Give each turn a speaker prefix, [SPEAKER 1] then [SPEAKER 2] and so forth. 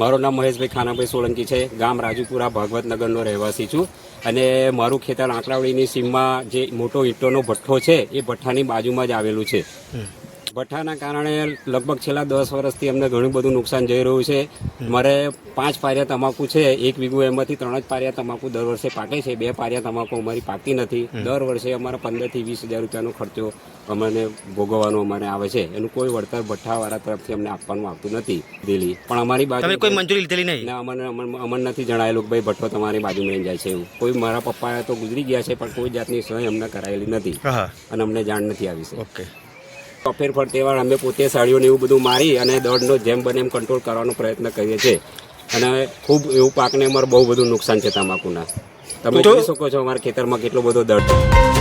[SPEAKER 1] મારું નામ મહેશભાઈ ખાનાભાઈ સોલંકી છે. ગામ રાજુપુરા ભાગવતનગરનો રહેવાસી છું અને મારું ખેતર આંકલાવડીની સીમમાં જે મોટો ઈંટોનો ભઠ્ઠો છે એ ભઠ્ઠાની બાજુમાં જ આવેલું છે. ભઠ્ઠાના કારણે લગભગ છેલ્લા 10 વર્ષથી અમને ઘણું બધું નુકસાન જઈ રહ્યું છે. મારે 5 પારિયા તમાકુ છે, 1 વીઘું, એમાંથી 3 જ પારિયા તમાકુ દર વર્ષે પાકે છે. 2 પારિયા તમાકુ અમારી પાકતી નથી. દર વર્ષે અમારા 15,000 થી 20,000 રૂપિયાનો ખર્ચો અમને ભોગવવાનો અમારે આવે છે. એનું કોઈ વળતર ભઠ્ઠાવાળા તરફથી અમને આપવાનું આવતું નથી દિલ્હી. પણ અમારી બાજુ
[SPEAKER 2] કોઈ મંજૂરી લીધેલી નહીં?
[SPEAKER 1] અમને નથી જણાયેલું કે ભાઈ ભઠ્ઠો તમારી બાજુમાં લઈ જાય છે એવું. કોઈ મારા પપ્પા તો ગુજરી ગયા છે, પણ કોઈ જાતની સહી અમને કરાયેલી નથી અને અમને જાણ નથી આવી છે.
[SPEAKER 2] ઓકે.
[SPEAKER 1] ફેરફાર તહેવાર અમે પોતે સાડીઓને એવું બધું મારી અને દળનો જેમ બને એમ કંટ્રોલ કરવાનો પ્રયત્ન કરીએ છીએ. અને ખૂબ એવું પાકને અમારે બહુ બધું નુકસાન છે તમાકુના. તમે જોઈ શકો છો અમારા ખેતરમાં કેટલો બધો દળ છે.